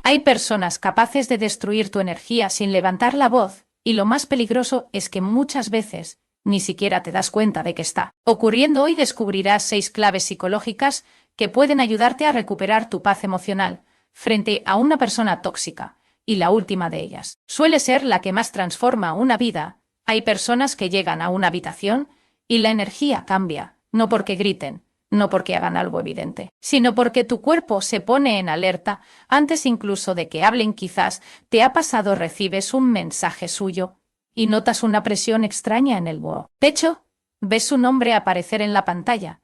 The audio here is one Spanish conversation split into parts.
Hay personas capaces de destruir tu energía sin levantar la voz, y lo más peligroso es que muchas veces ni siquiera te das cuenta de que está ocurriendo. Hoy descubrirás 6 claves psicológicas que pueden ayudarte a recuperar tu paz emocional frente a una persona tóxica. Y la última de ellas suele ser la que más transforma una vida. Hay personas que llegan a una habitación y la energía cambia, no porque griten, no porque hagan algo evidente, sino porque tu cuerpo se pone en alerta antes incluso de que hablen. Quizás te ha pasado, recibes un mensaje suyo y notas una presión extraña en el pecho, ves su nombre aparecer en la pantalla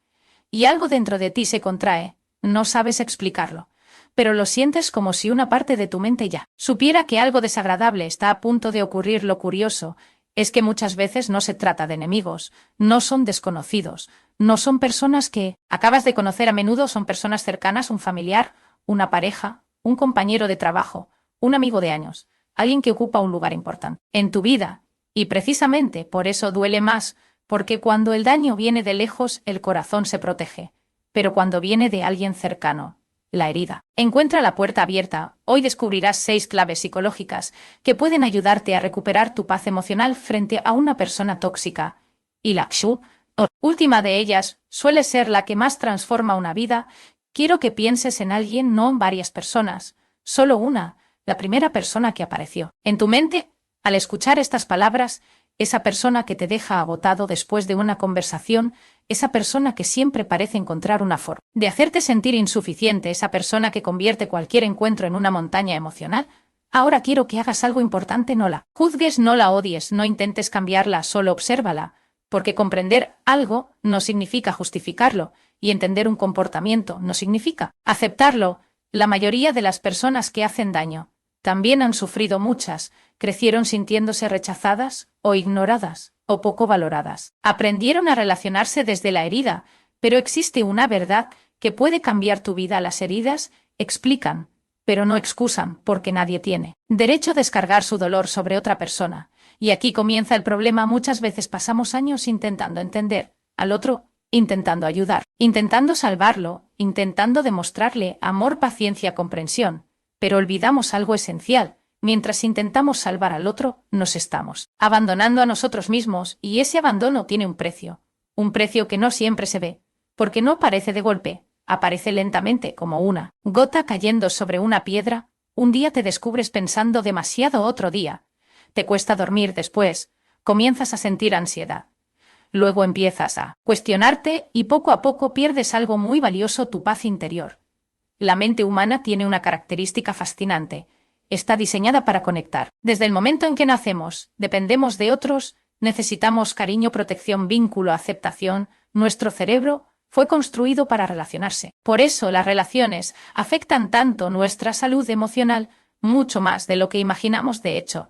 y algo dentro de ti se contrae, no sabes explicarlo, pero lo sientes como si una parte de tu mente ya supiera que algo desagradable está a punto de ocurrir. Lo curioso es que muchas veces no se trata de enemigos, no son desconocidos, no son personas que acabas de conocer. A menudo son personas cercanas, un familiar, una pareja, un compañero de trabajo, un amigo de años, alguien que ocupa un lugar importante en tu vida. Y precisamente por eso duele más, porque cuando el daño viene de lejos, el corazón se protege, pero cuando viene de alguien cercano, la herida encuentra la puerta abierta. Hoy descubrirás 6 claves psicológicas que pueden ayudarte a recuperar tu paz emocional frente a una persona tóxica. Y la última de ellas suele ser la que más transforma una vida. Quiero que pienses en alguien, no en varias personas, solo una, la primera persona que apareció en tu mente al escuchar estas palabras, esa persona que te deja agotado después de una conversación, esa persona que siempre parece encontrar una forma de hacerte sentir insuficiente, esa persona que convierte cualquier encuentro en una montaña emocional. Ahora quiero que hagas algo importante: no la juzgues, no la odies, no intentes cambiarla, solo obsérvala, porque comprender algo no significa justificarlo, y entender un comportamiento no significa aceptarlo. La mayoría de las personas que hacen daño también han sufrido. Muchas crecieron sintiéndose rechazadas o ignoradas o poco valoradas. Aprendieron a relacionarse desde la herida, pero existe una verdad que puede cambiar tu vida. Las heridas explican, pero no excusan, porque nadie tiene derecho a descargar su dolor sobre otra persona. Y aquí comienza el problema. Muchas veces pasamos años intentando entender al otro, intentando ayudar, intentando salvarlo, intentando demostrarle amor, paciencia, comprensión, pero olvidamos algo esencial. Mientras intentamos salvar al otro, nos estamos abandonando a nosotros mismos, y ese abandono tiene un precio que no siempre se ve, porque no aparece de golpe, aparece lentamente como una gota cayendo sobre una piedra. Un día te descubres pensando demasiado, otro día te cuesta dormir, después comienzas a sentir ansiedad, luego empiezas a cuestionarte y poco a poco pierdes algo muy valioso: tu paz interior. La mente humana tiene una característica fascinante. Está diseñada para conectar. Desde el momento en que nacemos, dependemos de otros, necesitamos cariño, protección, vínculo, aceptación. Nuestro cerebro fue construido para relacionarse. Por eso las relaciones afectan tanto nuestra salud emocional, mucho más de lo que imaginamos. De hecho,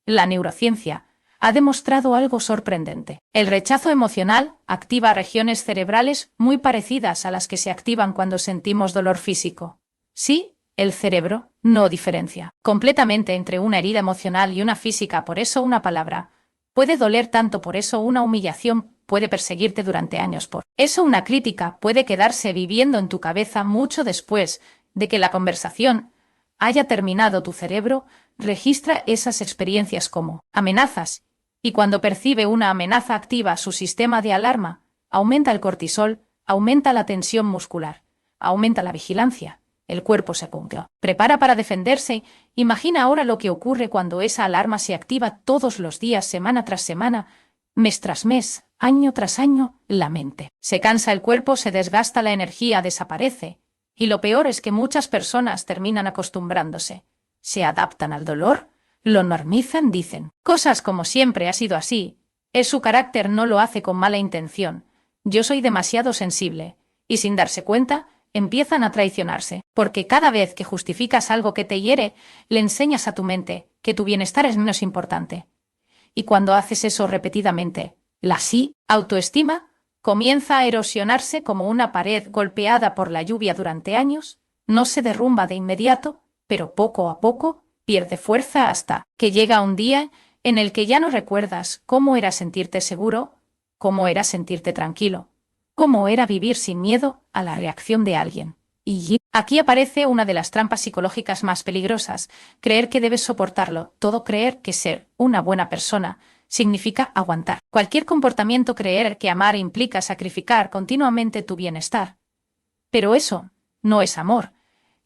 la neurociencia ha demostrado algo sorprendente. El rechazo emocional activa regiones cerebrales muy parecidas a las que se activan cuando sentimos dolor físico. Sí, el cerebro no diferencia completamente entre una herida emocional y una física. Por eso una palabra puede doler tanto, por eso una humillación puede perseguirte durante años, por eso una crítica puede quedarse viviendo en tu cabeza mucho después de que la conversación haya terminado. Tu cerebro registra esas experiencias como amenazas, y cuando percibe una amenaza activa su sistema de alarma, aumenta el cortisol, aumenta la tensión muscular, aumenta la vigilancia. El cuerpo se prepara para defenderse. Imagina ahora lo que ocurre cuando esa alarma se activa todos los días, semana tras semana, mes tras mes, año tras año. La mente se cansa, el cuerpo se desgasta, la energía desaparece. Y lo peor es que muchas personas terminan acostumbrándose. Se adaptan al dolor, lo normalizan, dicen cosas como siempre ha sido así. Es su carácter, no lo hace con mala intención. Yo soy demasiado sensible. Y sin darse cuenta, empiezan a traicionarse, porque cada vez que justificas algo que te hiere, le enseñas a tu mente que tu bienestar es menos importante. Y cuando haces eso repetidamente, la autoestima comienza a erosionarse como una pared golpeada por la lluvia durante años. No se derrumba de inmediato, pero poco a poco pierde fuerza hasta que llega un día en el que ya no recuerdas cómo era sentirte seguro, cómo era sentirte tranquilo, cómo era vivir sin miedo a la reacción de alguien. Y aquí aparece una de las trampas psicológicas más peligrosas: creer que debes soportarlo todo, creer que ser una buena persona significa aguantar cualquier comportamiento, creer que amar implica sacrificar continuamente tu bienestar. Pero eso no es amor,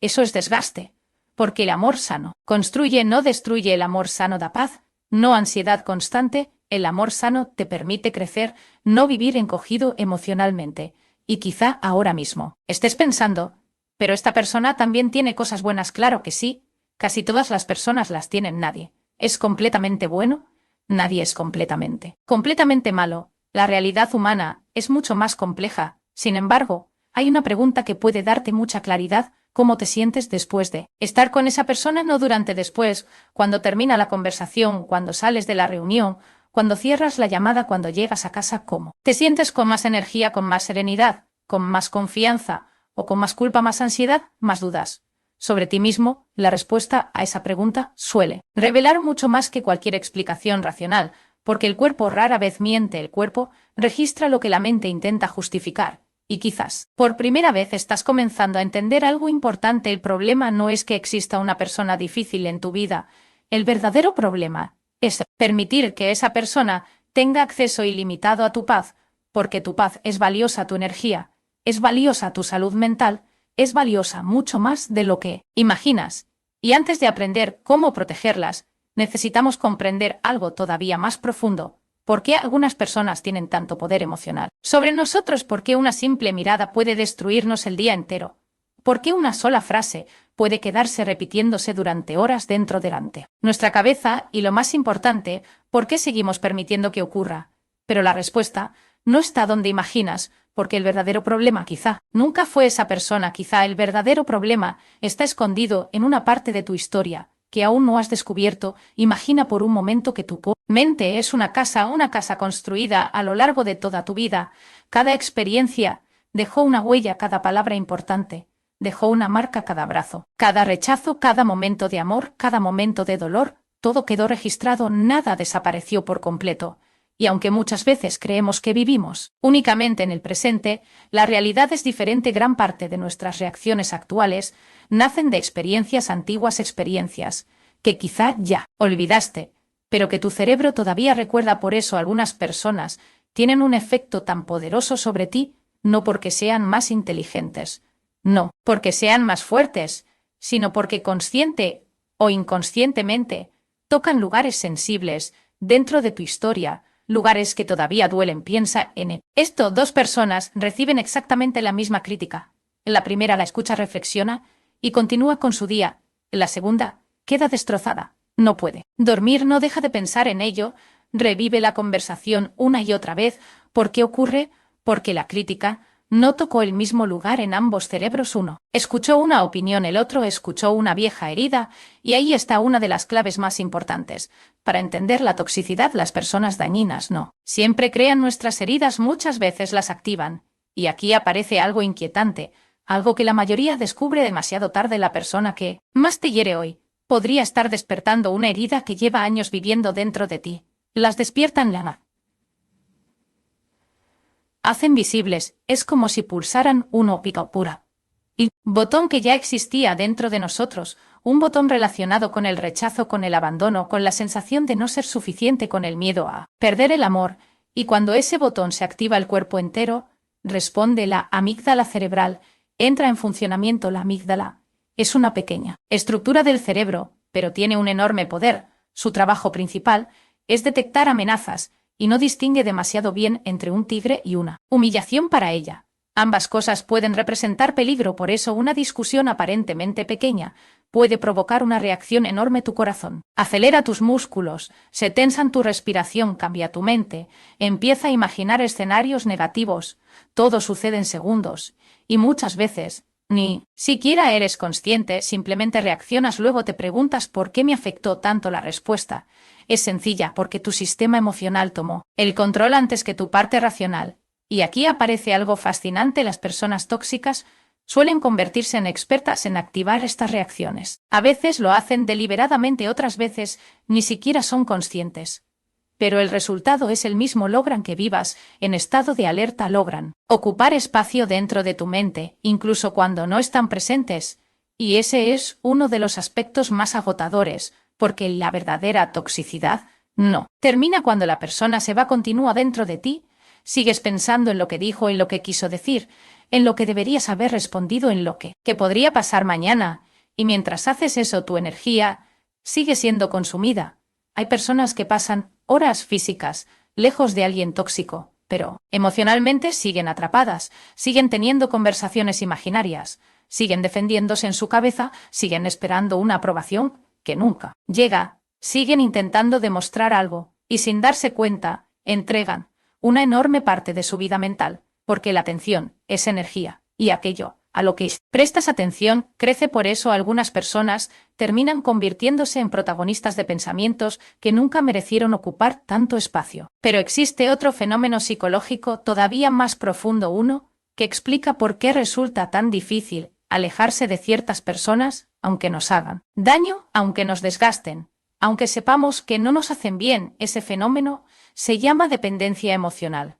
eso es desgaste, porque el amor sano construye, no destruye. El amor sano da paz, no ansiedad constante. El amor sano te permite crecer, no vivir encogido emocionalmente. Y quizá ahora mismo estés pensando: pero esta persona también tiene cosas buenas. Claro que sí, casi todas las personas las tienen. Nadie es completamente bueno, nadie es completamente malo. La realidad humana es mucho más compleja. Sin embargo, hay una pregunta que puede darte mucha claridad: ¿cómo te sientes después de estar con esa persona? No durante, después, cuando termina la conversación, cuando sales de la reunión, cuando cierras la llamada, cuando llegas a casa. ¿Cómo te sientes? ¿Con más energía, con más serenidad, con más confianza, o con más culpa, más ansiedad, más dudas sobre ti mismo? La respuesta a esa pregunta suele revelar mucho más que cualquier explicación racional, porque el cuerpo rara vez miente. El cuerpo registra lo que la mente intenta justificar. Y quizás por primera vez estás comenzando a entender algo importante: el problema no es que exista una persona difícil en tu vida, el verdadero problema es permitir que esa persona tenga acceso ilimitado a tu paz, porque tu paz es valiosa, tu energía es valiosa, tu salud mental es valiosa, mucho más de lo que imaginas. Y antes de aprender cómo protegerlas, necesitamos comprender algo todavía más profundo: ¿por qué algunas personas tienen tanto poder emocional sobre nosotros? ¿Por qué una simple mirada puede destruirnos el día entero? ¿Por qué una sola frase puede quedarse repitiéndose durante horas dentro delante nuestra cabeza? Y lo más importante, ¿por qué seguimos permitiendo que ocurra? Pero la respuesta no está donde imaginas, porque el verdadero problema quizá nunca fue esa persona. Quizá el verdadero problema está escondido en una parte de tu historia que aún no has descubierto. Imagina por un momento que tu mente es una casa construida a lo largo de toda tu vida. Cada experiencia dejó una huella, cada palabra importante dejó una marca, cada abrazo, cada rechazo, cada momento de amor, cada momento de dolor, todo quedó registrado, nada desapareció por completo. Y aunque muchas veces creemos que vivimos únicamente en el presente, la realidad es diferente. Gran parte de nuestras reacciones actuales nacen de experiencias antiguas, experiencias que quizá ya olvidaste, pero que tu cerebro todavía recuerda. Por eso algunas personas tienen un efecto tan poderoso sobre ti, no porque sean más inteligentes, no porque sean más fuertes, sino porque consciente o inconscientemente tocan lugares sensibles dentro de tu historia, lugares que todavía duelen. Piensa en esto: dos personas reciben exactamente la misma crítica. En la primera la escucha, reflexiona y continúa con su día. En la segunda queda destrozada, no puede dormir, no deja de pensar en ello, revive la conversación una y otra vez. ¿Por qué ocurre? Porque la crítica no tocó el mismo lugar en ambos cerebros. Uno escuchó una opinión, el otro escuchó una vieja herida, y ahí está una de las claves más importantes para entender la toxicidad. Las personas dañinas no siempre crean nuestras heridas, muchas veces las activan. Y aquí aparece algo inquietante, algo que la mayoría descubre demasiado tarde: la persona que más te hiere hoy podría estar despertando una herida que lleva años viviendo dentro de ti. Las despiertan, la hacen visibles, es como si pulsaran un pico pura y botón que ya existía dentro de nosotros, un botón relacionado con el rechazo, con el abandono, con la sensación de no ser suficiente, con el miedo a perder el amor. Y cuando ese botón se activa, el cuerpo entero responde. La amígdala cerebral entra en funcionamiento. La amígdala es una pequeña estructura del cerebro, pero tiene un enorme poder. Su trabajo principal es detectar amenazas, y no distingue demasiado bien entre un tigre y una humillación para ella. Ambas cosas pueden representar peligro. Por eso una discusión aparentemente pequeña puede provocar una reacción enorme. Tu corazón acelera, tus músculos se tensan, tu respiración cambia, tu mente empieza a imaginar escenarios negativos. Todo sucede en segundos, y muchas veces ni siquiera eres consciente, simplemente reaccionas. Luego te preguntas: ¿por qué me afectó tanto? La respuesta es sencilla: porque tu sistema emocional tomó el control antes que tu parte racional. Y aquí aparece algo fascinante: las personas tóxicas suelen convertirse en expertas en activar estas reacciones. A veces lo hacen deliberadamente, otras veces ni siquiera son conscientes. pero el resultado es el mismo. Logran que vivas en estado de alerta, logran ocupar espacio dentro de tu mente, incluso cuando no están presentes. Y ese es uno de los aspectos más agotadores, porque la verdadera toxicidad no termina cuando la persona se va, continúa dentro de ti. Sigues pensando en lo que dijo, en lo que quiso decir, en lo que deberías haber respondido, en lo que podría pasar mañana, y mientras haces eso tu energía sigue siendo consumida. Hay personas que pasan horas físicas lejos de alguien tóxico, pero emocionalmente siguen atrapadas, siguen teniendo conversaciones imaginarias, siguen defendiéndose en su cabeza, siguen esperando una aprobación que nunca llega, siguen intentando demostrar algo, y sin darse cuenta, entregan una enorme parte de su vida mental, porque la atención es energía, y aquello a lo que prestas atención crece. Por eso algunas personas terminan convirtiéndose en protagonistas de pensamientos que nunca merecieron ocupar tanto espacio. Pero existe otro fenómeno psicológico todavía más profundo, uno que explica por qué resulta tan difícil alejarse de ciertas personas, aunque nos hagan daño, aunque nos desgasten, aunque sepamos que no nos hacen bien. Ese fenómeno se llama dependencia emocional.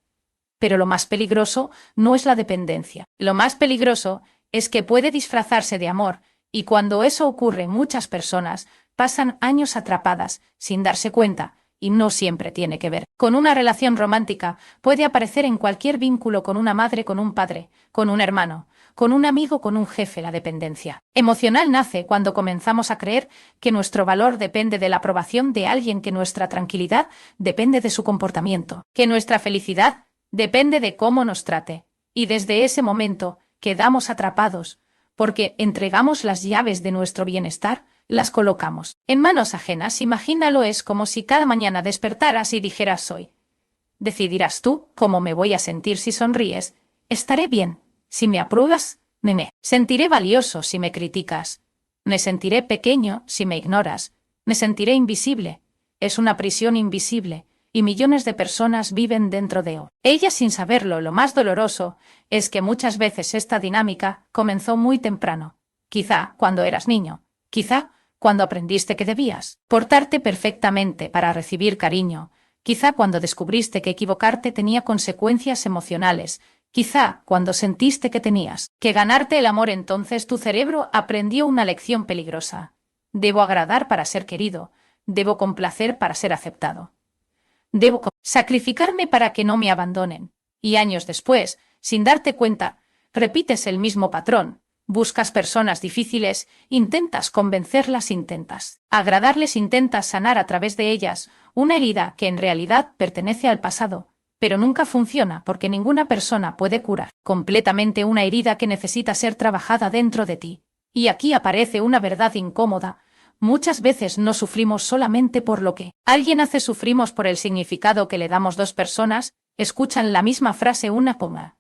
Pero lo más peligroso no es la dependencia. Lo más peligroso es que puede disfrazarse de amor, y cuando eso ocurre, muchas personas pasan años atrapadas sin darse cuenta, y no siempre tiene que ver con una relación romántica. Puede aparecer en cualquier vínculo, con una madre, con un padre, con un hermano, con un amigo, con un jefe. La dependencia emocional nace cuando comenzamos a creer que nuestro valor depende de la aprobación de alguien, que nuestra tranquilidad depende de su comportamiento, que nuestra felicidad depende de cómo nos trate, y desde ese momento quedamos atrapados, porque entregamos las llaves de nuestro bienestar, las colocamos en manos ajenas. Imagínalo, es como si cada mañana despertaras y dijeras: hoy decidirás tú cómo me voy a sentir. Si sonríes, estaré bien. Si me apruebas, me sentiré valioso. Si me criticas, me sentiré pequeño. Si me ignoras, me sentiré invisible. Es una prisión invisible, y millones de personas viven dentro de ella sin saberlo. Lo más doloroso es que muchas veces esta dinámica comenzó muy temprano. Quizá cuando eras niño, quizá cuando aprendiste que debías portarte perfectamente para recibir cariño, quizá cuando descubriste que equivocarte tenía consecuencias emocionales, quizá cuando sentiste que tenías que ganarte el amor. Entonces tu cerebro aprendió una lección peligrosa. Debo agradar para ser querido, debo complacer para ser aceptado. Debo sacrificarme para que no me abandonen. Y años después, sin darte cuenta, repites el mismo patrón. Buscas personas difíciles, intentas convencerlas, intentas agradarles, intentas sanar a través de ellas una herida que en realidad pertenece al pasado, pero nunca funciona, porque ninguna persona puede curar completamente una herida que necesita ser trabajada dentro de ti. Y aquí aparece una verdad incómoda. Muchas veces no sufrimos solamente por lo que alguien hace, sufrimos por el significado que le damos. Dos personas escuchan la misma frase, una coma,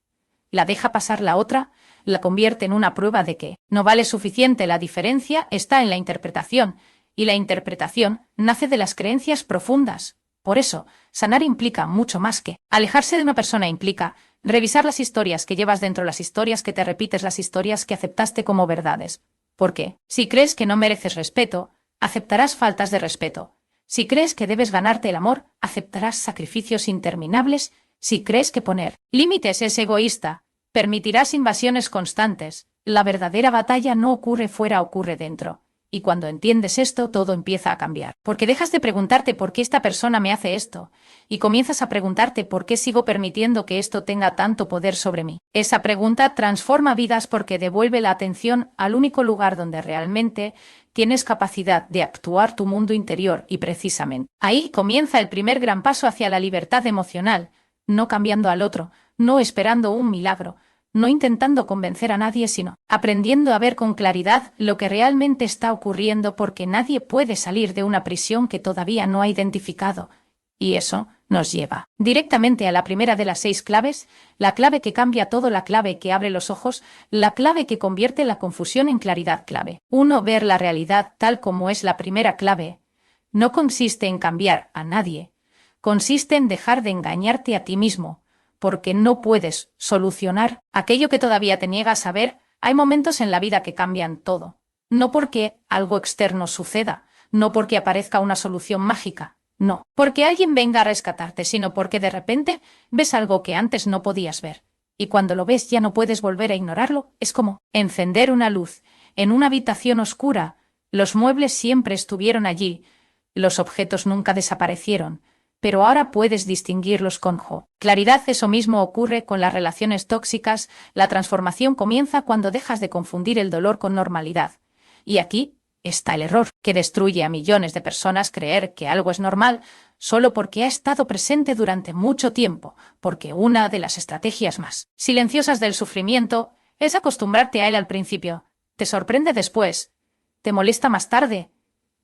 la deja pasar la otra, la convierte en una prueba de que no vale suficiente. La diferencia está en la interpretación, y la interpretación nace de las creencias profundas. Por eso, sanar implica mucho más que alejarse de una persona. Implica revisar las historias que llevas dentro, las historias que te repites, las historias que aceptaste como verdades. Porque si crees que no mereces respeto, aceptarás faltas de respeto. Si crees que debes ganarte el amor, aceptarás sacrificios interminables. Si crees que poner límites es egoísta, permitirás invasiones constantes. La verdadera batalla no ocurre fuera, ocurre dentro. Y cuando entiendes esto, todo empieza a cambiar. Porque dejas de preguntarte por qué esta persona me hace esto, y comienzas a preguntarte por qué sigo permitiendo que esto tenga tanto poder sobre mí. Esa pregunta transforma vidas, porque devuelve la atención al único lugar donde realmente tienes capacidad de actuar, tu mundo interior, y precisamente ahí comienza el primer gran paso hacia la libertad emocional, no cambiando al otro, no esperando un milagro, no intentando convencer a nadie, sino aprendiendo a ver con claridad lo que realmente está ocurriendo, porque nadie puede salir de una prisión que todavía no ha identificado. Y eso nos lleva directamente a la primera de las 6 claves, la clave que cambia todo, la clave que abre los ojos, la clave que convierte la confusión en claridad. Clave 1. Ver la realidad tal como es. La primera clave no consiste en cambiar a nadie, consiste en dejar de engañarte a ti mismo, porque no puedes solucionar aquello que todavía te niegas a ver. Hay momentos en la vida que cambian todo, no porque algo externo suceda, no porque aparezca una solución mágica, No porque alguien venga a rescatarte, sino porque de repente ves algo que antes no podías ver. Y cuando lo ves ya no puedes volver a ignorarlo. Es como encender una luz en una habitación oscura. Los muebles siempre estuvieron allí, los objetos nunca desaparecieron, pero ahora puedes distinguirlos con claridad. Eso mismo ocurre con las relaciones tóxicas. La transformación comienza cuando dejas de confundir el dolor con normalidad. Y aquí está el error, que destruye a millones de personas: creer que algo es normal solo porque ha estado presente durante mucho tiempo, porque una de las estrategias más silenciosas del sufrimiento es acostumbrarte a él al principio. Te sorprende después, te molesta más tarde,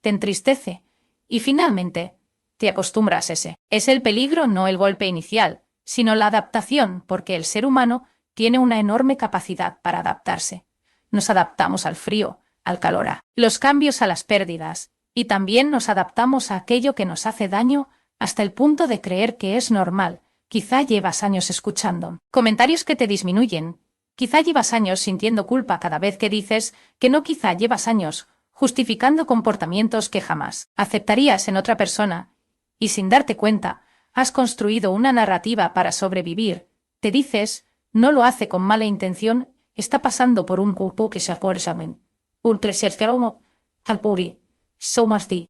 te entristece y finalmente te acostumbras a ese. Es el peligro, no el golpe inicial, sino la adaptación, porque el ser humano tiene una enorme capacidad para adaptarse. Nos adaptamos al frío, al calor, a los cambios, a las pérdidas, y también nos adaptamos a aquello que nos hace daño hasta el punto de creer que es normal. Quizá llevas años escuchando comentarios que te disminuyen. Quizá llevas años sintiendo culpa cada vez que dices que no. Quizá llevas años justificando comportamientos que jamás aceptarías en otra persona, y sin darte cuenta, has construido una narrativa para sobrevivir. Te dices, no lo hace con mala intención, está pasando por un culpo que se aforzamen.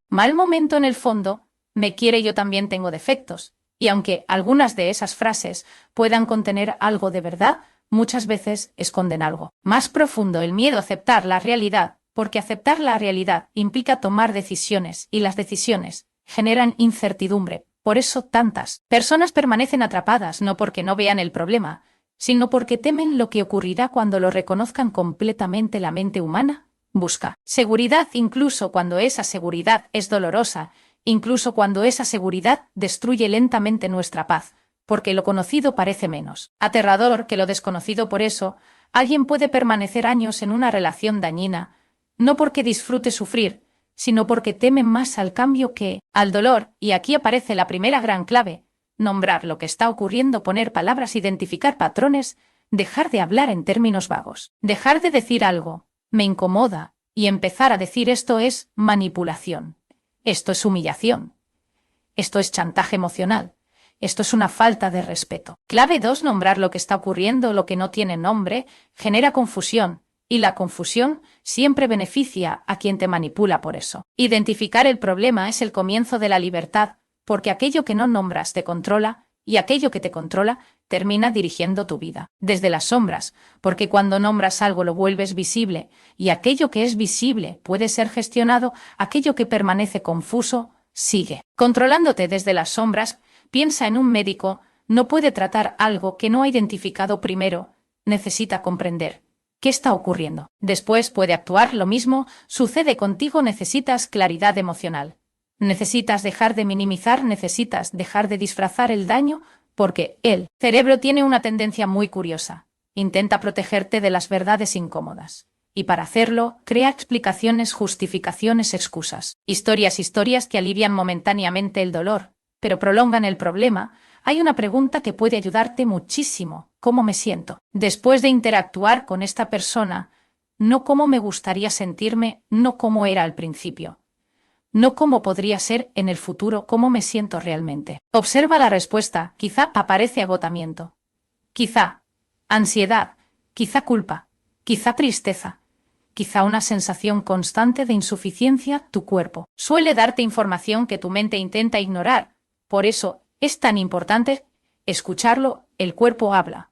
Mal momento en el fondo, me quiere, yo también tengo defectos. Y aunque algunas de esas frases puedan contener algo de verdad, muchas veces esconden algo más profundo: el miedo a aceptar la realidad, porque aceptar la realidad implica tomar decisiones, y las decisiones generan incertidumbre. Por eso tantas personas permanecen atrapadas, no porque no vean el problema, sino porque temen lo que ocurrirá cuando lo reconozcan completamente. La mente humana busca seguridad incluso cuando esa seguridad es dolorosa, incluso cuando esa seguridad destruye lentamente nuestra paz, porque lo conocido parece menos aterrador que lo desconocido. Por eso, alguien puede permanecer años en una relación dañina, no porque disfrute sufrir, sino porque teme más al cambio que al dolor. Y aquí aparece la primera gran clave: nombrar lo que está ocurriendo, poner palabras, identificar patrones, dejar de hablar en términos vagos, dejar de decir algo me incomoda y empezar a decir esto es manipulación, esto es humillación, esto es chantaje emocional, esto es una falta de respeto. Clave 2: nombrar lo que está ocurriendo. Lo que no tiene nombre genera confusión, y la confusión siempre beneficia a quien te manipula. Por eso, identificar el problema es el comienzo de la libertad, porque aquello que no nombras te controla, y aquello que te controla termina dirigiendo tu vida desde las sombras, porque cuando nombras algo lo vuelves visible, y aquello que es visible puede ser gestionado. Aquello que permanece confuso sigue controlándote desde las sombras. Piensa en un médico: no puede tratar algo que no ha identificado primero, necesita comprender qué está ocurriendo. Después puede actuar. Lo mismo sucede contigo: necesitas claridad emocional. Necesitas dejar de minimizar, necesitas dejar de disfrazar el daño, porque el cerebro tiene una tendencia muy curiosa: intenta protegerte de las verdades incómodas. Y para hacerlo, crea explicaciones, justificaciones, excusas, historias que alivian momentáneamente el dolor, pero prolongan el problema. Hay una pregunta que puede ayudarte muchísimo: ¿cómo me siento después de interactuar con esta persona? No cómo me gustaría sentirme, no cómo era al principio, no cómo podría ser en el futuro, cómo me siento realmente. Observa la respuesta. Quizá aparece agotamiento, quizá ansiedad, quizá culpa, quizá tristeza, quizá una sensación constante de insuficiencia. Tu cuerpo suele darte información que tu mente intenta ignorar. Por eso es tan importante escucharlo. El cuerpo habla.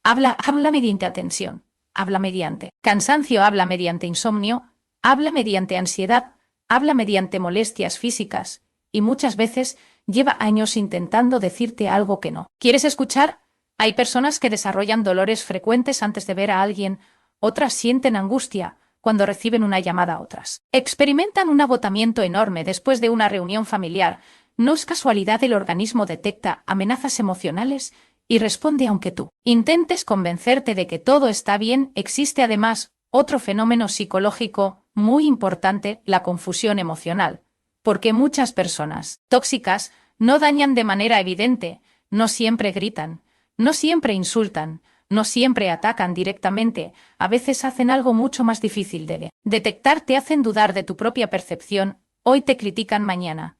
Habla mediante atención, habla mediante cansancio, habla mediante insomnio, habla mediante ansiedad, habla mediante molestias físicas, y muchas veces lleva años intentando decirte algo que no quieres escuchar. Hay personas que desarrollan dolores frecuentes antes de ver a alguien, otras sienten angustia cuando reciben una llamada, otras experimentan un agotamiento enorme después de una reunión familiar. No es casualidad: el organismo detecta amenazas emocionales y responde aunque tú intentes convencerte de que todo está bien. Existe además otro fenómeno psicológico muy importante: la confusión emocional, porque muchas personas tóxicas no dañan de manera evidente, no siempre gritan, no siempre insultan, no siempre atacan directamente. A veces hacen algo mucho más difícil de detectar: te hacen dudar de tu propia percepción. Hoy te critican, mañana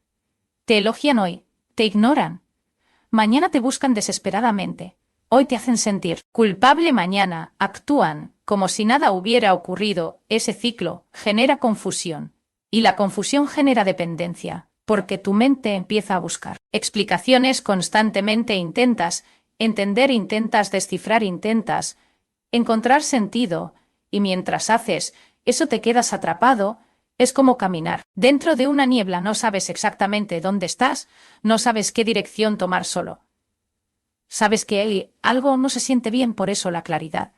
Te elogian hoy, te ignoran. Mañana te buscan desesperadamente. Hoy te hacen sentir culpable, mañana actúan como si nada hubiera ocurrido. Ese ciclo genera confusión. Y la confusión genera dependencia, porque tu mente empieza a buscar explicaciones constantemente. Intentas entender, intentas descifrar, intentas encontrar sentido, y mientras haces eso te quedas atrapado. Es como caminar dentro de una niebla, no sabes exactamente dónde estás, no sabes qué dirección tomar solo. Sabes que algo no se siente bien, por eso la claridad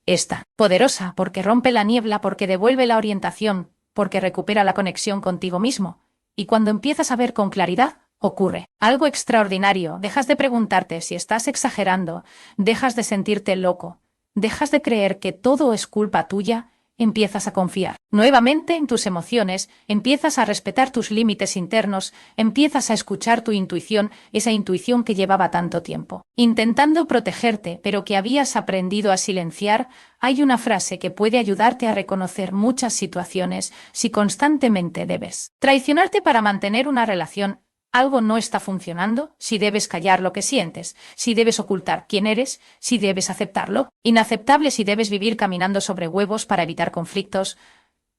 está poderosa, porque rompe la niebla, porque devuelve la orientación, porque recupera la conexión contigo mismo. Y cuando empiezas a ver con claridad, ocurre algo extraordinario. Dejas de preguntarte si estás exagerando, dejas de sentirte loco, dejas de creer que todo es culpa tuya. Empiezas a confiar nuevamente en tus emociones, empiezas a respetar tus límites internos, empiezas a escuchar tu intuición, esa intuición que llevaba tanto tiempo intentando protegerte, pero que habías aprendido a silenciar. Hay una frase que puede ayudarte a reconocer muchas situaciones. Si constantemente debes traicionarte para mantener una relación, algo no está funcionando. Si debes callar lo que sientes, si debes ocultar quién eres, si debes aceptarlo, inaceptable, si debes vivir caminando sobre huevos para evitar conflictos,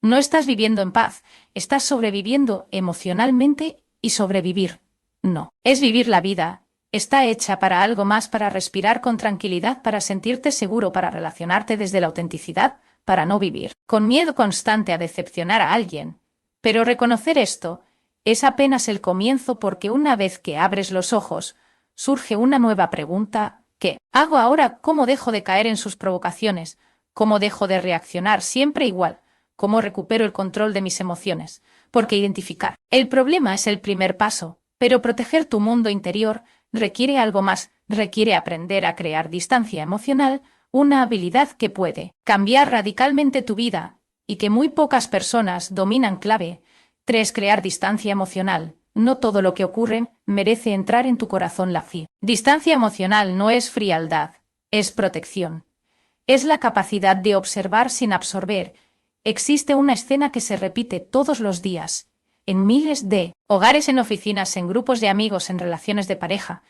no estás viviendo en paz, estás sobreviviendo emocionalmente. Y sobrevivir no es vivir. La vida está hecha para algo más, para respirar con tranquilidad, para sentirte seguro, para relacionarte desde la autenticidad, para no vivir con miedo constante a decepcionar a alguien. Pero reconocer esto es apenas el comienzo, porque una vez que abres los ojos, surge una nueva pregunta: ¿qué hago ahora? ¿Cómo dejo de caer en sus provocaciones? ¿Cómo dejo de reaccionar siempre igual? ¿Cómo recupero el control de mis emociones? Porque identificar el problema es el primer paso, pero proteger tu mundo interior requiere algo más, requiere aprender a crear distancia emocional, una habilidad que puede cambiar radicalmente tu vida y que muy pocas personas dominan. Clave 3. Crear distancia emocional. No todo lo que ocurre merece entrar en tu corazón. La distancia emocional no es frialdad, es protección. Es la capacidad de observar sin absorber. Existe una escena que se repite todos los días, en miles de hogares, en oficinas, en grupos de amigos, en relaciones de pareja,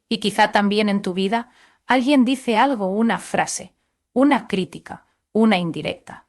y quizá también en tu vida. Alguien dice algo, una frase, una crítica, una indirecta,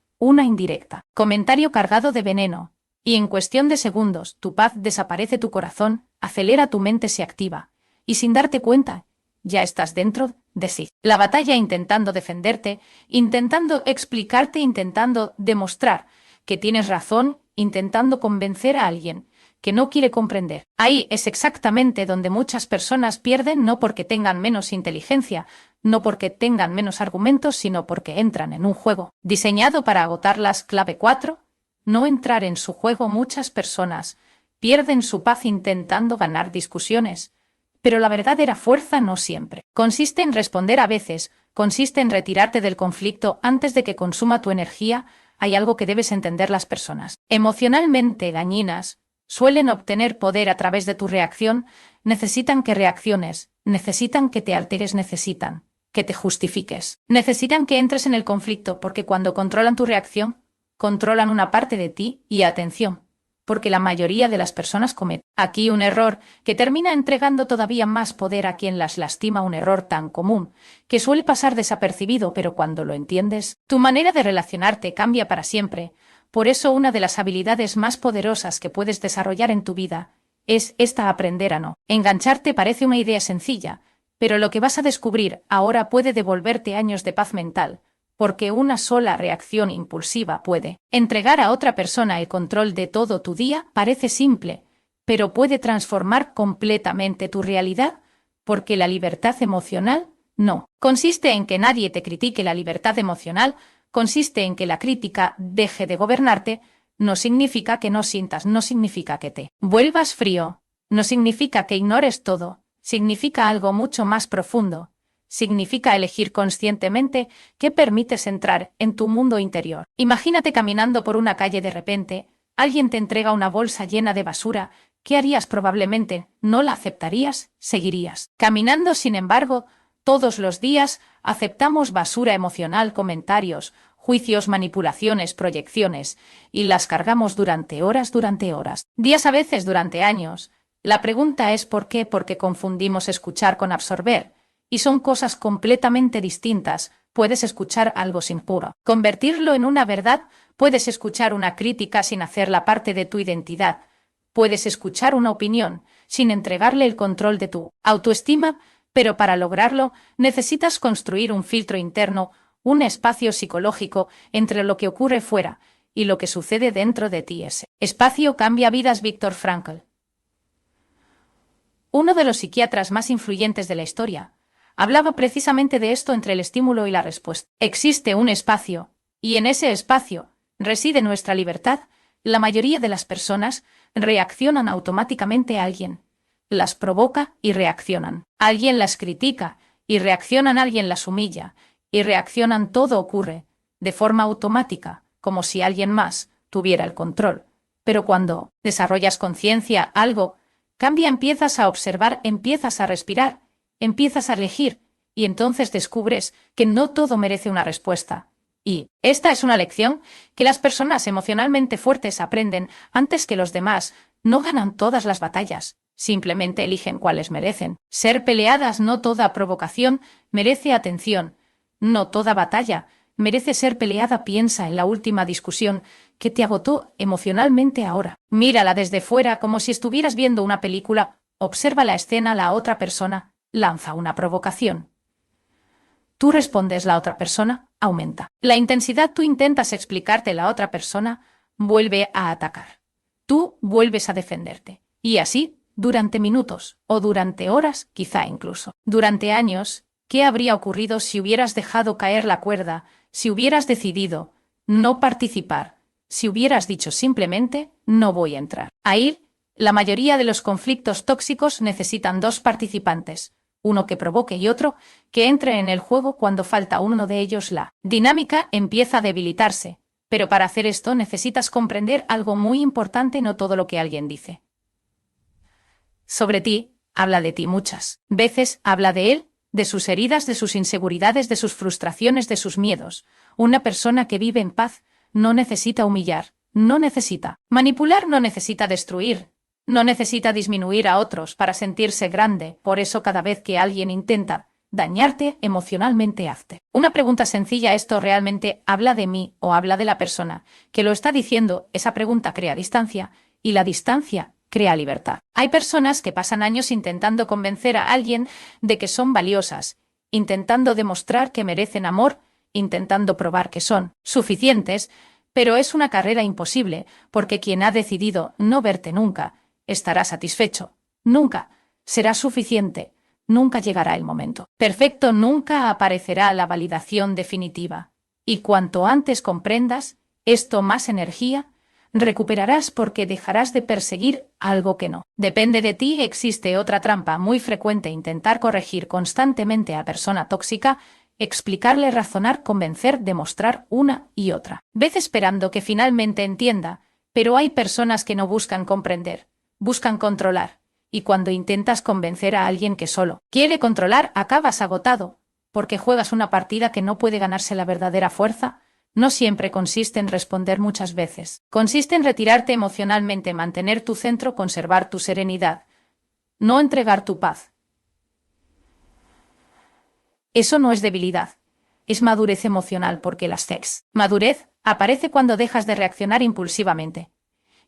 comentario cargado de veneno. Y en cuestión de segundos, tu paz desaparece, tu corazón acelera, tu mente se activa. Y sin darte cuenta, ya estás dentro de sí. La batalla, intentando defenderte, intentando explicarte, intentando demostrar que tienes razón, intentando convencer a alguien que no quiere comprender. Ahí es exactamente donde muchas personas pierden, no porque tengan menos inteligencia, no porque tengan menos argumentos, sino porque entran en un juego diseñado para agotarlas. Clave 4. No entrar en su juego. Muchas personas pierden su paz intentando ganar discusiones, pero la verdadera fuerza no siempre consiste en responder. A veces consiste en retirarte del conflicto antes de que consuma tu energía. Hay algo que debes entender: las personas emocionalmente dañinas suelen obtener poder a través de tu reacción. Necesitan que reacciones, necesitan que te alteres, necesitan que te justifiques, necesitan que entres en el conflicto, porque cuando controlan tu reacción, controlan una parte de ti. Y atención, porque la mayoría de las personas cometen aquí un error que termina entregando todavía más poder a quien las lastima. Un error tan común que suele pasar desapercibido, pero cuando lo entiendes, tu manera de relacionarte cambia para siempre. Por eso una de las habilidades más poderosas que puedes desarrollar en tu vida es esta: aprender a no engancharte. Parece una idea sencilla, pero lo que vas a descubrir ahora puede devolverte años de paz mental. Porque una sola reacción impulsiva puede entregar a otra persona el control de todo tu día. Parece simple, pero puede transformar completamente tu realidad, porque la libertad emocional no consiste en que nadie te critique. La libertad emocional consiste en que la crítica deje de gobernarte. No significa que no sientas, no significa que te vuelvas frío, no significa que ignores todo, significa algo mucho más profundo. Significa elegir conscientemente qué permites entrar en tu mundo interior. Imagínate caminando por una calle. De repente, alguien te entrega una bolsa llena de basura. ¿Qué harías? Probablemente no la aceptarías, seguirías caminando. Sin embargo, todos los días aceptamos basura emocional, comentarios, juicios, manipulaciones, proyecciones, y las cargamos durante horas, días, a veces durante años. La pregunta es ¿por qué? Porque confundimos escuchar con absorber, y son cosas completamente distintas. Puedes escuchar algo sin puro, convertirlo en una verdad, puedes escuchar una crítica sin hacerla parte de tu identidad, puedes escuchar una opinión sin entregarle el control de tu autoestima, pero para lograrlo necesitas construir un filtro interno, un espacio psicológico entre lo que ocurre fuera y lo que sucede dentro de ti. Ese espacio cambia vidas. Viktor Frankl, uno de los psiquiatras más influyentes de la historia, hablaba precisamente de esto entre el estímulo y la respuesta. Existe un espacio, y en ese espacio reside nuestra libertad. La mayoría de las personas reaccionan automáticamente a alguien. Las provoca y reaccionan. Alguien las critica y reaccionan. Alguien las humilla y reaccionan. Todo ocurre de forma automática, como si alguien más tuviera el control. Pero cuando desarrollas conciencia, algo cambia, empiezas a observar, empiezas a respirar, empiezas a elegir, y entonces descubres que no todo merece una respuesta. Y esta es una lección que las personas emocionalmente fuertes aprenden antes que los demás. No ganan todas las batallas, simplemente eligen cuáles merecen ser peleadas. No toda provocación merece atención. No toda batalla merece ser peleada. Piensa en la última discusión que te agotó emocionalmente ahora. Mírala desde fuera como si estuvieras viendo una película. Observa la escena. La otra persona lanza una provocación. Tú respondes, la otra persona aumenta la intensidad. Tú intentas explicarte, la otra persona vuelve a atacar. Tú vuelves a defenderte. Y así, durante minutos, o durante horas, quizá incluso durante años. ¿Qué habría ocurrido si hubieras dejado caer la cuerda, si hubieras decidido no participar, si hubieras dicho simplemente, no voy a entrar? Ahí, la mayoría de los conflictos tóxicos necesitan dos participantes, uno que provoque y otro que entre en el juego. Cuando falta uno de ellos, la dinámica empieza a debilitarse. Pero para hacer esto necesitas comprender algo muy importante: no todo lo que alguien dice sobre ti habla de ti. Muchas veces habla de él, de sus heridas, de sus inseguridades, de sus frustraciones, de sus miedos. Una persona que vive en paz no necesita humillar, no necesita manipular, no necesita destruir, no necesita disminuir a otros para sentirse grande. Por eso cada vez que alguien intenta dañarte emocionalmente, hazte una pregunta sencilla: ¿esto realmente habla de mí o habla de la persona que lo está diciendo? Esa pregunta crea distancia, y la distancia crea libertad. Hay personas que pasan años intentando convencer a alguien de que son valiosas, intentando demostrar que merecen amor, intentando probar que son suficientes, pero es una carrera imposible, porque quien ha decidido no verte nunca estará satisfecho, nunca será suficiente, nunca llegará el momento perfecto, nunca aparecerá la validación definitiva. Y cuanto antes comprendas esto, más energía recuperarás, porque dejarás de perseguir algo que no depende de ti. Existe otra trampa muy frecuente: intentar corregir constantemente a la persona tóxica, explicarle, razonar, convencer, demostrar una y otra vez esperando que finalmente entienda. Pero hay personas que no buscan comprender, buscan controlar. Y cuando intentas convencer a alguien que solo quiere controlar, acabas agotado, porque juegas una partida que no puede ganarse. La verdadera fuerza no siempre consiste en responder, muchas veces consiste en retirarte emocionalmente, mantener tu centro, conservar tu serenidad, no entregar tu paz. Eso no es debilidad, es madurez emocional, porque la madurez aparece cuando dejas de reaccionar impulsivamente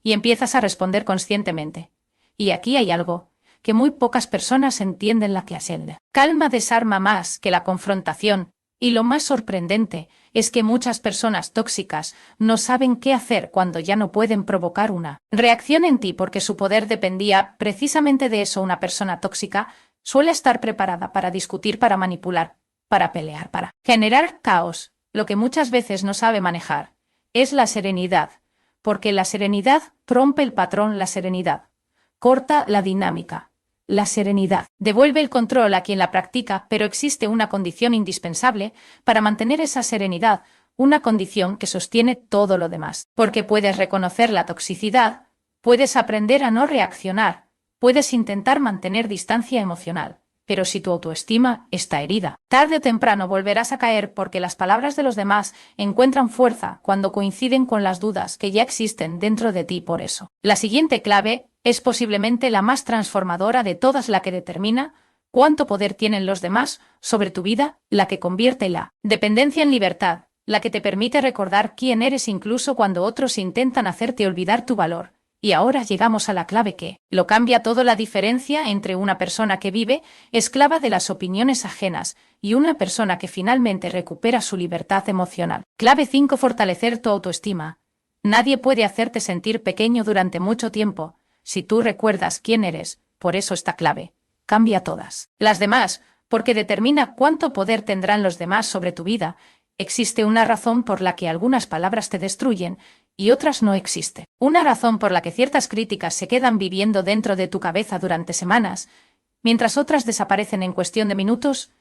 y empiezas a responder conscientemente. Y aquí hay algo que muy pocas personas entienden: la que asciende. Calma desarma más que la confrontación. Y lo más sorprendente es que muchas personas tóxicas no saben qué hacer cuando ya no pueden provocar una reacción en ti, porque su poder dependía precisamente de eso. Una persona tóxica suele estar preparada para discutir, para manipular, para pelear, para generar caos. Lo que muchas veces no sabe manejar es la serenidad, porque la serenidad rompe el patrón, la serenidad corta la dinámica. La serenidad devuelve el control a quien la practica, pero existe una condición indispensable para mantener esa serenidad, una condición que sostiene todo lo demás. Porque puedes reconocer la toxicidad, puedes aprender a no reaccionar, puedes intentar mantener distancia emocional, Pero si tu autoestima está herida, tarde o temprano volverás a caer porque las palabras de los demás encuentran fuerza cuando coinciden con las dudas que ya existen dentro de ti. Por eso, la siguiente clave es posiblemente la más transformadora de todas, la que determina cuánto poder tienen los demás sobre tu vida, la que convierte la dependencia en libertad, la que te permite recordar quién eres incluso cuando otros intentan hacerte olvidar tu valor. Y ahora llegamos a la clave que lo cambia todo: la diferencia entre una persona que vive esclava de las opiniones ajenas y una persona que finalmente recupera su libertad emocional. Clave 5: fortalecer tu autoestima. Nadie puede hacerte sentir pequeño durante mucho tiempo si tú recuerdas quién eres. Por eso esta clave cambia todas las demás, porque determina cuánto poder tendrán los demás sobre tu vida. Existe una razón por la que algunas palabras te destruyen y otras no existe. Una razón por la que ciertas críticas se quedan viviendo dentro de tu cabeza durante semanas, mientras otras desaparecen en cuestión de minutos.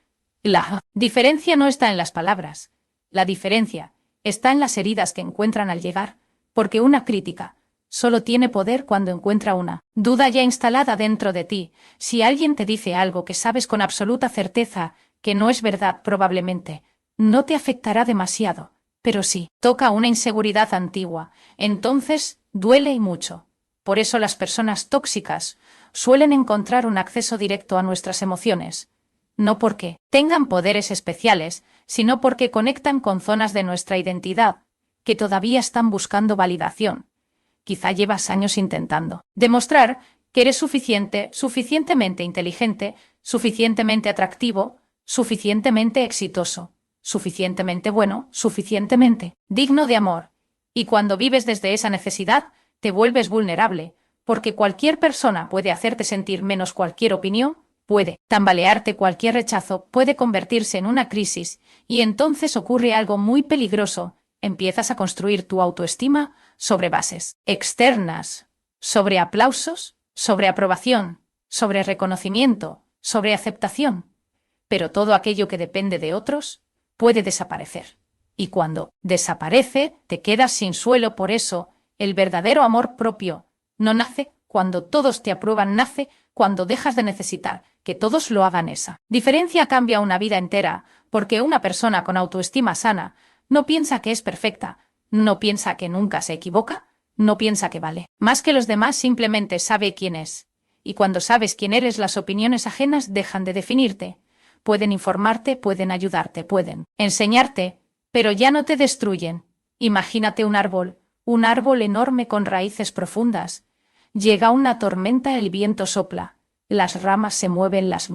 La diferencia no está en las palabras. La diferencia está en las heridas que encuentran al llegar, porque una crítica solo tiene poder cuando encuentra una duda ya instalada dentro de ti. Si alguien te dice algo que sabes con absoluta certeza que no es verdad, probablemente no te afectará demasiado, pero si toca una inseguridad antigua, entonces duele y mucho. Por eso las personas tóxicas suelen encontrar un acceso directo a nuestras emociones, no porque tengan poderes especiales, sino porque conectan con zonas de nuestra identidad que todavía están buscando validación. Quizá llevas años intentando demostrar que eres suficiente, suficientemente inteligente, suficientemente atractivo, suficientemente exitoso, suficientemente bueno, suficientemente digno de amor. Y cuando vives desde esa necesidad, te vuelves vulnerable, porque cualquier persona puede hacerte sentir menos, cualquier opinión puede tambalearte, cualquier rechazo puede convertirse en una crisis, y entonces ocurre algo muy peligroso: empiezas a construir tu autoestima sobre bases externas, sobre aplausos, sobre aprobación, sobre reconocimiento, sobre aceptación. Pero todo aquello que depende de otros puede desaparecer. Y cuando desaparece, te quedas sin suelo. Por eso, el verdadero amor propio no nace cuando todos te aprueban, nace cuando dejas de necesitar que todos lo hagan. Esa diferencia cambia una vida entera, porque una persona con autoestima sana no piensa que es perfecta, no piensa que nunca se equivoca, no piensa que vale más que los demás, simplemente sabe quién es. Y cuando sabes quién eres, las opiniones ajenas dejan de definirte. Pueden informarte, pueden ayudarte, pueden enseñarte, pero ya no te destruyen. Imagínate un árbol enorme con raíces profundas. Llega una tormenta, el viento sopla, las ramas se mueven, las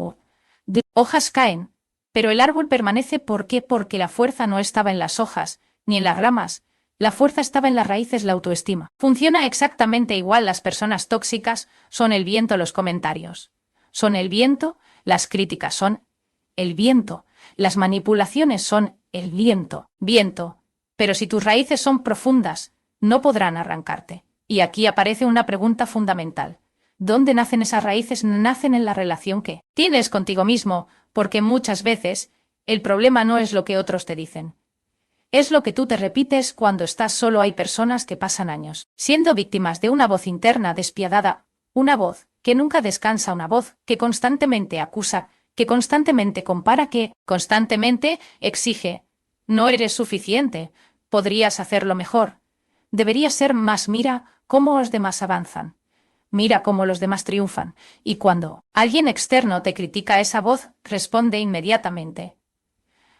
hojas caen, pero el árbol permanece. ¿Por qué? Porque la fuerza no estaba en las hojas, ni en las ramas. La fuerza estaba en las raíces. La autoestima funciona exactamente igual. Las personas tóxicas son el viento, los comentarios son el viento, las críticas son el viento, las manipulaciones son el viento. Pero si tus raíces son profundas, no podrán arrancarte. Y aquí aparece una pregunta fundamental: ¿dónde nacen esas raíces? Nacen en la relación que tienes contigo mismo, porque muchas veces el problema no es lo que otros te dicen. Es lo que tú te repites cuando estás solo. Hay personas que pasan años siendo víctimas de una voz interna despiadada, una voz que nunca descansa, una voz que constantemente acusa, que constantemente compara, que constantemente exige. No eres suficiente, podrías hacerlo mejor, deberías ser más. Mira cómo los demás avanzan, mira cómo los demás triunfan. Y cuando alguien externo te critica, esa voz responde inmediatamente: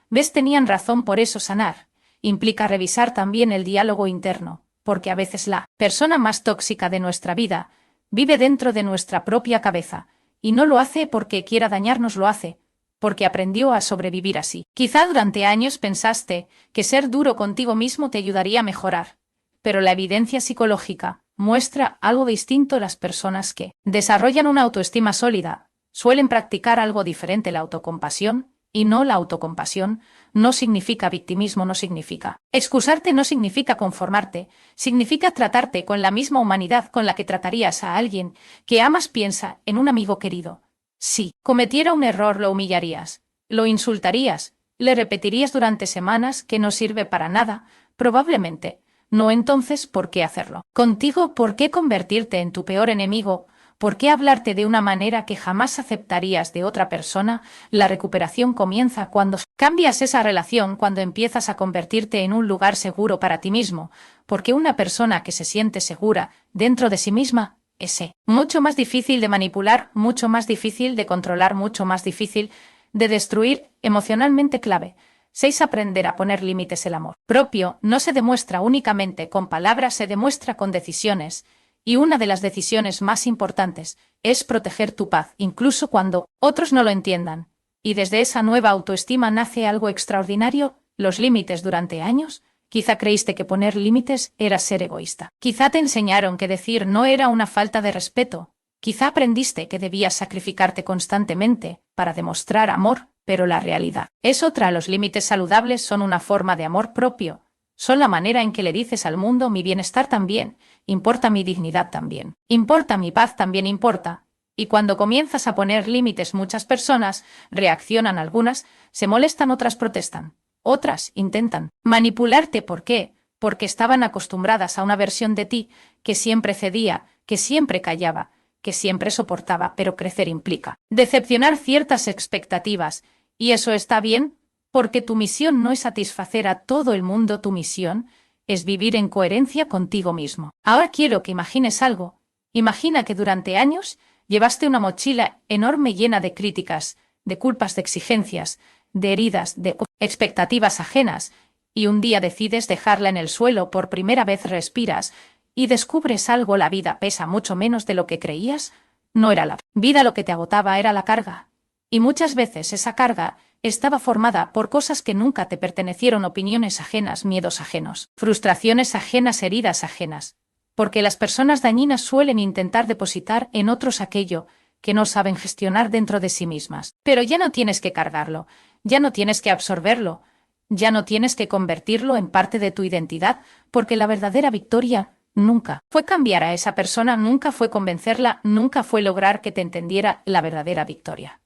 ¿ves? Tenían razón. Por eso sanar implica revisar también el diálogo interno, porque a veces la persona más tóxica de nuestra vida vive dentro de nuestra propia cabeza, y no lo hace porque quiera dañarnos, lo hace porque aprendió a sobrevivir así. Quizá durante años pensaste que ser duro contigo mismo te ayudaría a mejorar, pero la evidencia psicológica muestra algo distinto. Las personas que desarrollan una autoestima sólida suelen practicar algo diferente: la autocompasión. Y no, la autocompasión no significa victimismo, no significa excusarte, no significa conformarte, significa tratarte con la misma humanidad con la que tratarías a alguien que amas. Piensa en un amigo querido. Si cometiera un error, lo humillarías, lo insultarías, le repetirías durante semanas que no sirve para nada. Probablemente no. Entonces, ¿por qué hacerlo contigo? ¿Por qué convertirte en tu peor enemigo? ¿Por qué hablarte de una manera que jamás aceptarías de otra persona? La recuperación comienza cuando cambias esa relación, cuando empiezas a convertirte en un lugar seguro para ti mismo, porque una persona que se siente segura dentro de sí misma es mucho más difícil de manipular, mucho más difícil de controlar, mucho más difícil de destruir, emocionalmente clave. 6. Aprender a poner límites. El amor propio no se demuestra únicamente con palabras, se demuestra con decisiones. Y una de las decisiones más importantes es proteger tu paz, incluso cuando otros no lo entiendan. Y desde esa nueva autoestima nace algo extraordinario, los límites. Durante años, quizá creíste que poner límites era ser egoísta. Quizá te enseñaron que decir no era una falta de respeto. Quizá aprendiste que debías sacrificarte constantemente para demostrar amor, pero la realidad es otra. Los límites saludables son una forma de amor propio. Son la manera en que le dices al mundo: mi bienestar también importa, mi dignidad también importa, mi paz también importa. Y cuando comienzas a poner límites, muchas personas reaccionan, algunas se molestan, otras protestan, otras intentan manipularte. ¿Por qué? Porque estaban acostumbradas a una versión de ti que siempre cedía, que siempre callaba, que siempre soportaba, pero crecer implica decepcionar ciertas expectativas, y eso está bien, porque tu misión no es satisfacer a todo el mundo, tu misión es vivir en coherencia contigo mismo. Ahora quiero que imagines algo. Imagina que durante años llevaste una mochila enorme llena de críticas, de culpas, de exigencias, de heridas, de expectativas ajenas, y un día decides dejarla en el suelo. Por primera vez respiras y descubres algo: la vida pesa mucho menos de lo que creías. No era la vida lo que te agotaba, era la carga. Y muchas veces esa carga estaba formada por cosas que nunca te pertenecieron: opiniones ajenas, miedos ajenos, frustraciones ajenas, heridas ajenas. Porque las personas dañinas suelen intentar depositar en otros aquello que no saben gestionar dentro de sí mismas. Pero ya no tienes que cargarlo, ya no tienes que absorberlo, ya no tienes que convertirlo en parte de tu identidad, porque la verdadera victoria nunca fue cambiar a esa persona, nunca fue convencerla, nunca fue lograr que te entendiera. La verdadera victoria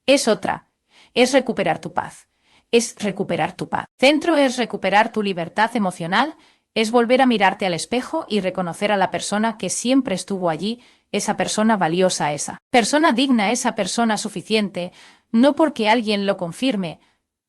es otra. Es recuperar tu paz. Es recuperar tu paz. Centro es recuperar tu libertad emocional, es volver a mirarte al espejo y reconocer a la persona que siempre estuvo allí, esa persona valiosa, esa persona digna, esa persona suficiente, no porque alguien lo confirme,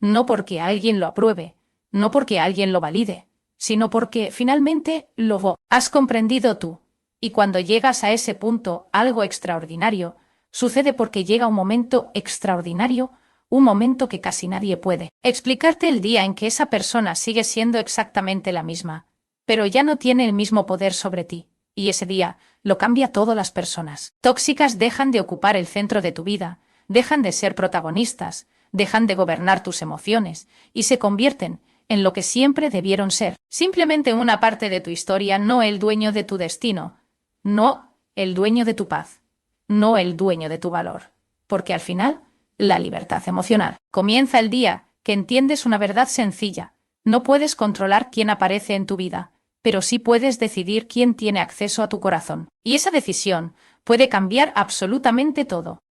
no porque alguien lo apruebe, no porque alguien lo valide, sino porque finalmente lo has comprendido tú. Y cuando llegas a ese punto, algo extraordinario sucede, porque llega un momento extraordinario, un momento que casi nadie puede explicarte: el día en que esa persona sigue siendo exactamente la misma, pero ya no tiene el mismo poder sobre ti, y ese día lo cambia todo. Las personas tóxicas dejan de ocupar el centro de tu vida, dejan de ser protagonistas, dejan de gobernar tus emociones, y se convierten en lo que siempre debieron ser: simplemente una parte de tu historia, no el dueño de tu destino, no el dueño de tu paz, no el dueño de tu valor, porque al final la libertad emocional comienza el día que entiendes una verdad sencilla: no puedes controlar quién aparece en tu vida, pero sí puedes decidir quién tiene acceso a tu corazón. Y esa decisión puede cambiar absolutamente todo.